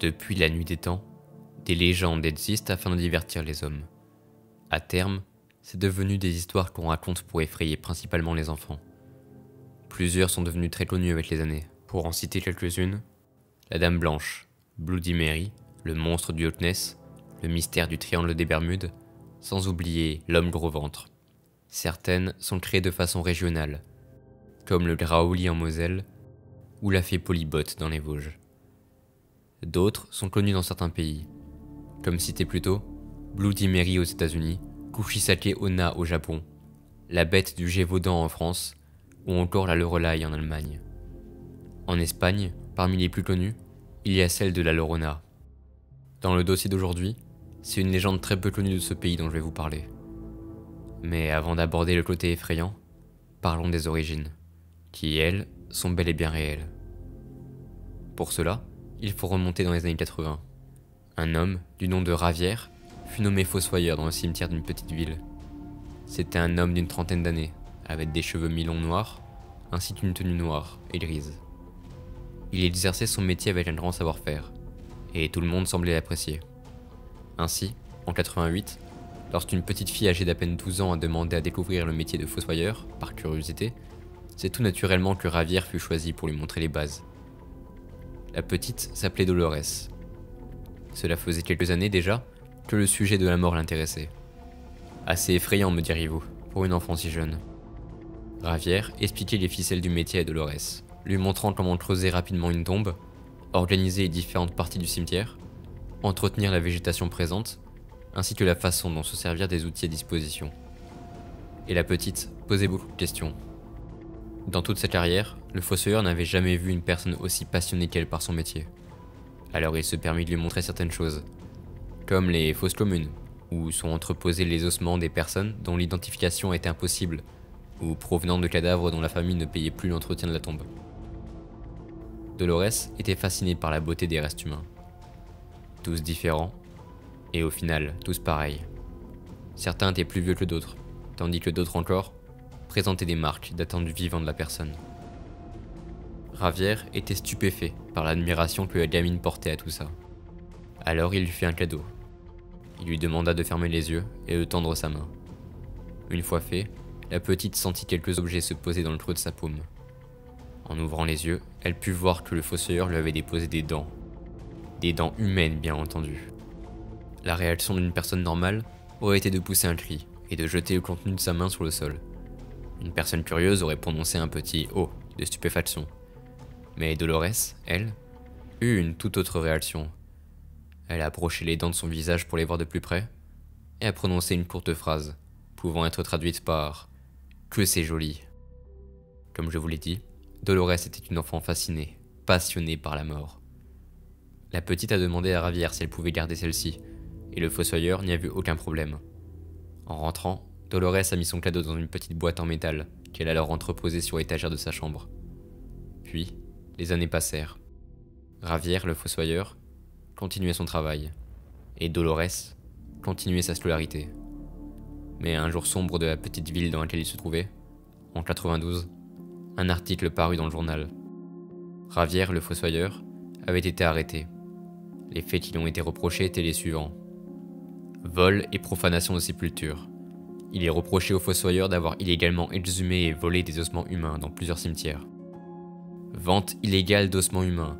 Depuis la nuit des temps, des légendes existent afin de divertir les hommes. À terme, c'est devenu des histoires qu'on raconte pour effrayer principalement les enfants. Plusieurs sont devenues très connues avec les années. Pour en citer quelques-unes, la Dame Blanche, Bloody Mary, le monstre du Loch Ness, le mystère du Triangle des Bermudes, sans oublier l'homme gros ventre. Certaines sont créées de façon régionale, comme le Graouli en Moselle ou la fée Polybotte dans les Vosges. D'autres sont connues dans certains pays, comme cité plus tôt, Bloody Mary aux États-Unis, Kushisake Onna au Japon, la bête du Gévaudan en France, ou encore la Loreley en Allemagne. En Espagne, parmi les plus connues, il y a celle de la Llorona. Dans le dossier d'aujourd'hui, c'est une légende très peu connue de ce pays dont je vais vous parler. Mais avant d'aborder le côté effrayant, parlons des origines, qui elles, sont bel et bien réelles. Pour cela, il faut remonter dans les années 80. Un homme, du nom de Ravière, fut nommé fossoyeur dans le cimetière d'une petite ville. C'était un homme d'une trentaine d'années, avec des cheveux mi-longs noirs, ainsi qu'une tenue noire et grise. Il exerçait son métier avec un grand savoir-faire, et tout le monde semblait l'apprécier. Ainsi, en 88, lorsqu'une petite fille âgée d'à peine 12 ans a demandé à découvrir le métier de fossoyeur, par curiosité, c'est tout naturellement que Ravière fut choisi pour lui montrer les bases. La petite s'appelait Dolores. Cela faisait quelques années déjà que le sujet de la mort l'intéressait. Assez effrayant, me diriez-vous, pour une enfant si jeune. Ravière expliquait les ficelles du métier à Dolores, lui montrant comment creuser rapidement une tombe, organiser les différentes parties du cimetière, entretenir la végétation présente, ainsi que la façon dont se servir des outils à disposition. Et la petite posait beaucoup de questions. Dans toute sa carrière, le fossoyeur n'avait jamais vu une personne aussi passionnée qu'elle par son métier. Alors il se permit de lui montrer certaines choses, comme les fosses communes, où sont entreposés les ossements des personnes dont l'identification était impossible, ou provenant de cadavres dont la famille ne payait plus l'entretien de la tombe. Dolores était fascinée par la beauté des restes humains. Tous différents, et au final, tous pareils. Certains étaient plus vieux que d'autres, tandis que d'autres encore présentaient des marques datant du vivant de la personne. Ravière était stupéfait par l'admiration que la gamine portait à tout ça. Alors il lui fit un cadeau. Il lui demanda de fermer les yeux et de tendre sa main. Une fois fait, la petite sentit quelques objets se poser dans le creux de sa paume. En ouvrant les yeux, elle put voir que le fossoyeur lui avait déposé des dents. Des dents humaines, bien entendu. La réaction d'une personne normale aurait été de pousser un cri et de jeter le contenu de sa main sur le sol. Une personne curieuse aurait prononcé un petit « oh » de stupéfaction. Mais Dolores, elle, eut une toute autre réaction. Elle a approché les dents de son visage pour les voir de plus près, et a prononcé une courte phrase, pouvant être traduite par « que c'est joli ». Comme je vous l'ai dit, Dolores était une enfant fascinée, passionnée par la mort. La petite a demandé à Ravière si elle pouvait garder celle-ci, et le fossoyeur n'y a vu aucun problème. En rentrant, Dolores a mis son cadeau dans une petite boîte en métal, qu'elle a alors entreposée sur l'étagère de sa chambre. Puis, les années passèrent. Ravière, le fossoyeur, continuait son travail, et Dolores continuait sa scolarité. Mais un jour sombre de la petite ville dans laquelle il se trouvait, en 92, un article parut dans le journal. Ravière, le fossoyeur, avait été arrêté. Les faits qui lui ont été reprochés étaient les suivants. Vol et profanation de sépulture. Il est reproché au fossoyeur d'avoir illégalement exhumé et volé des ossements humains dans plusieurs cimetières. Vente illégale d'ossements humains.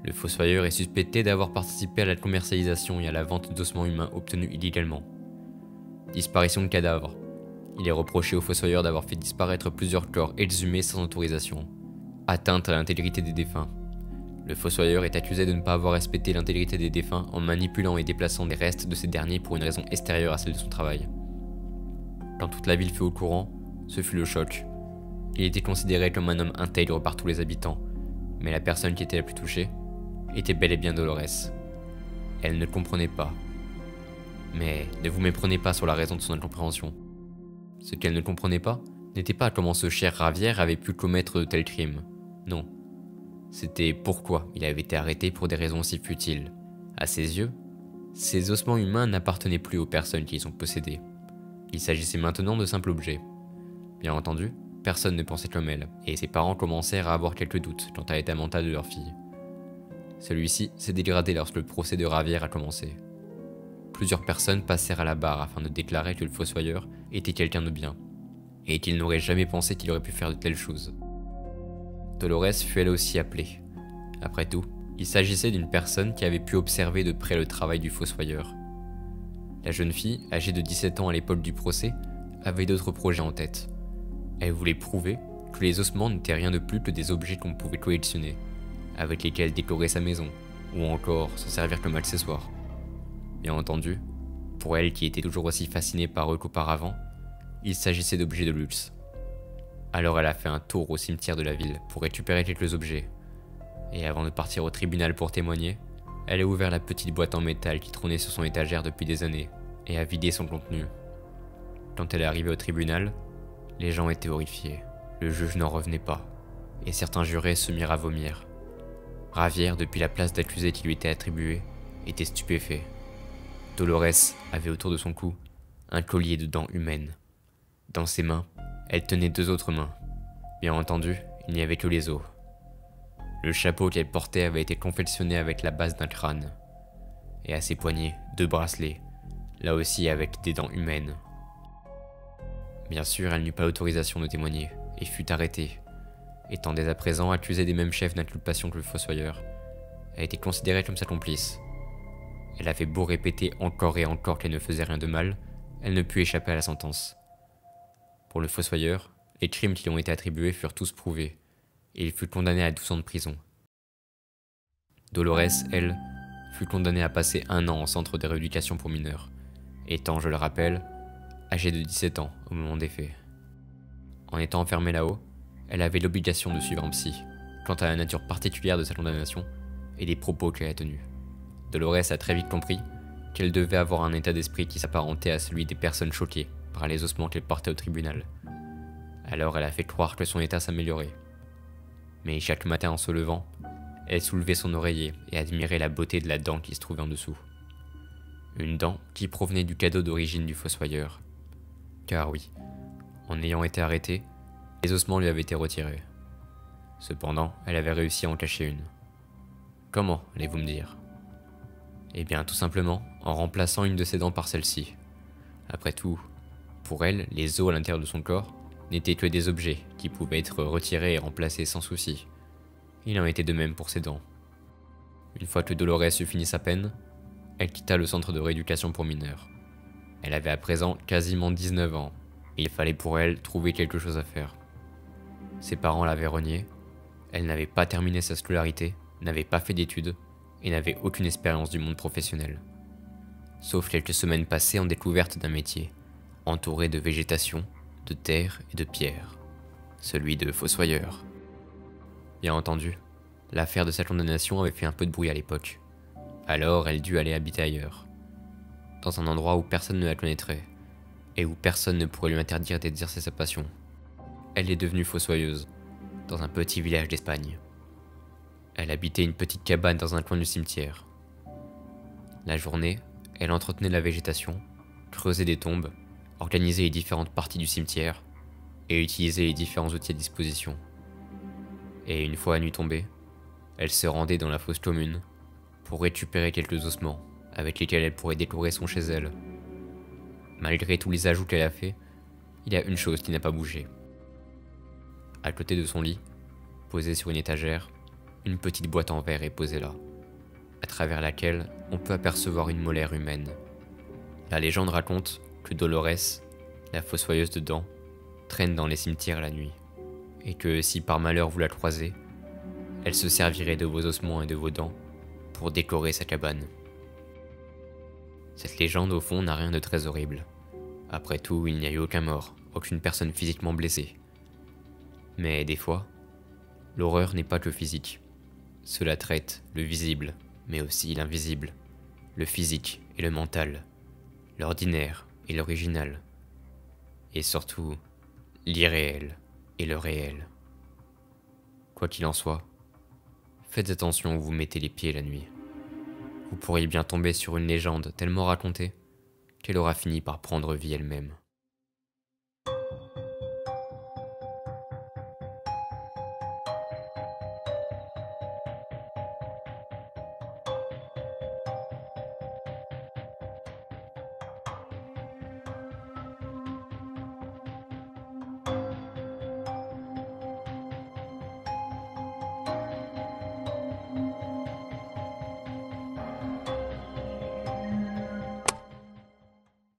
Le fossoyeur est suspecté d'avoir participé à la commercialisation et à la vente d'ossements humains obtenus illégalement. Disparition de cadavres. Il est reproché au fossoyeur d'avoir fait disparaître plusieurs corps exhumés sans autorisation. Atteinte à l'intégrité des défunts. Le fossoyeur est accusé de ne pas avoir respecté l'intégrité des défunts en manipulant et déplaçant des restes de ces derniers pour une raison extérieure à celle de son travail. Quand toute la ville fut au courant, ce fut le choc. Il était considéré comme un homme intègre par tous les habitants, mais la personne qui était la plus touchée était bel et bien Dolores. Elle ne comprenait pas. Mais ne vous méprenez pas sur la raison de son incompréhension. Ce qu'elle ne comprenait pas n'était pas comment ce cher Ravière avait pu commettre de tels crimes. Non. C'était pourquoi il avait été arrêté pour des raisons si futiles. À ses yeux, ces ossements humains n'appartenaient plus aux personnes qui les ont possédés. Il s'agissait maintenant de simples objets. Bien entendu, personne ne pensait comme elle, et ses parents commencèrent à avoir quelques doutes quant à l'état mental de leur fille. Celui-ci s'est dégradé lorsque le procès de Ravière a commencé. Plusieurs personnes passèrent à la barre afin de déclarer que le fossoyeur était quelqu'un de bien, et qu'ils n'auraient jamais pensé qu'il aurait pu faire de telles choses. Dolores fut elle aussi appelée. Après tout, il s'agissait d'une personne qui avait pu observer de près le travail du fossoyeur. La jeune fille, âgée de 17 ans à l'époque du procès, avait d'autres projets en tête. Elle voulait prouver que les ossements n'étaient rien de plus que des objets qu'on pouvait collectionner, avec lesquels décorer sa maison, ou encore s'en servir comme accessoire. Bien entendu, pour elle qui était toujours aussi fascinée par eux qu'auparavant, il s'agissait d'objets de luxe. Alors elle a fait un tour au cimetière de la ville pour récupérer quelques objets. Et avant de partir au tribunal pour témoigner, elle a ouvert la petite boîte en métal qui trônait sur son étagère depuis des années et a vidé son contenu. Quand elle est arrivée au tribunal, les gens étaient horrifiés. Le juge n'en revenait pas, et certains jurés se mirent à vomir. Ravière, depuis la place d'accusé qui lui était attribuée, était stupéfait. Dolores avait autour de son cou un collier de dents humaines. Dans ses mains, elle tenait 2 autres mains. Bien entendu, il n'y avait que les os. Le chapeau qu'elle portait avait été confectionné avec la base d'un crâne. Et à ses poignets, 2 bracelets, là aussi avec des dents humaines. Bien sûr, elle n'eut pas l'autorisation de témoigner, et fut arrêtée. Étant dès à présent accusée des mêmes chefs d'inculpation que le fossoyeur, elle était considérée comme sa complice. Elle avait beau répéter encore et encore qu'elle ne faisait rien de mal, elle ne put échapper à la sentence. Pour le fossoyeur, les crimes qui lui ont été attribués furent tous prouvés, et il fut condamné à 12 ans de prison. Dolores, elle, fut condamnée à passer 1 an en centre de rééducation pour mineurs, étant, je le rappelle, âgée de 17 ans au moment des faits. En étant enfermée là-haut, elle avait l'obligation de suivre un psy, quant à la nature particulière de sa condamnation et les propos qu'elle a tenus. Dolores a très vite compris qu'elle devait avoir un état d'esprit qui s'apparentait à celui des personnes choquées par les ossements qu'elle portait au tribunal. Alors elle a fait croire que son état s'améliorait. Mais chaque matin en se levant, elle soulevait son oreiller et admirait la beauté de la dent qui se trouvait en dessous. Une dent qui provenait du cadeau d'origine du fossoyeur. Car oui, en ayant été arrêtée, les ossements lui avaient été retirés. Cependant, elle avait réussi à en cacher une. Comment, allez-vous me dire? Eh bien, tout simplement, en remplaçant une de ses dents par celle-ci. Après tout, pour elle, les os à l'intérieur de son corps n'étaient que des objets qui pouvaient être retirés et remplacés sans souci. Il en était de même pour ses dents. Une fois que Dolores eut fini sa peine, elle quitta le centre de rééducation pour mineurs. Elle avait à présent quasiment 19 ans, et il fallait pour elle trouver quelque chose à faire. Ses parents l'avaient reniée, elle n'avait pas terminé sa scolarité, n'avait pas fait d'études, et n'avait aucune expérience du monde professionnel. Sauf quelques semaines passées en découverte d'un métier, entouré de végétation, de terre et de pierre, celui de fossoyeur. Bien entendu, l'affaire de sa condamnation avait fait un peu de bruit à l'époque. Alors elle dut aller habiter ailleurs, dans un endroit où personne ne la connaîtrait, et où personne ne pourrait lui interdire d'exercer sa passion. Elle est devenue fossoyeuse, dans un petit village d'Espagne. Elle habitait une petite cabane dans un coin du cimetière. La journée, elle entretenait la végétation, creusait des tombes, organisait les différentes parties du cimetière, et utilisait les différents outils à disposition. Et une fois la nuit tombée, elle se rendait dans la fosse commune pour récupérer quelques ossements avec lesquels elle pourrait décorer son chez elle. Malgré tous les ajouts qu'elle a faits, il y a une chose qui n'a pas bougé. À côté de son lit, posée sur une étagère, une petite boîte en verre est posée là, à travers laquelle on peut apercevoir une molaire humaine. La légende raconte que Dolores, la fossoyeuse de dents, traîne dans les cimetières la nuit, et que si par malheur vous la croisez, elle se servirait de vos ossements et de vos dents pour décorer sa cabane. Cette légende au fond n'a rien de très horrible. Après tout, il n'y a eu aucun mort, aucune personne physiquement blessée. Mais des fois, l'horreur n'est pas que physique. Cela traite le visible, mais aussi l'invisible, le physique et le mental, l'ordinaire et l'original, et surtout l'irréel et le réel. Quoi qu'il en soit, faites attention où vous mettez les pieds la nuit. Vous pourriez bien tomber sur une légende tellement racontée qu'elle aura fini par prendre vie elle-même.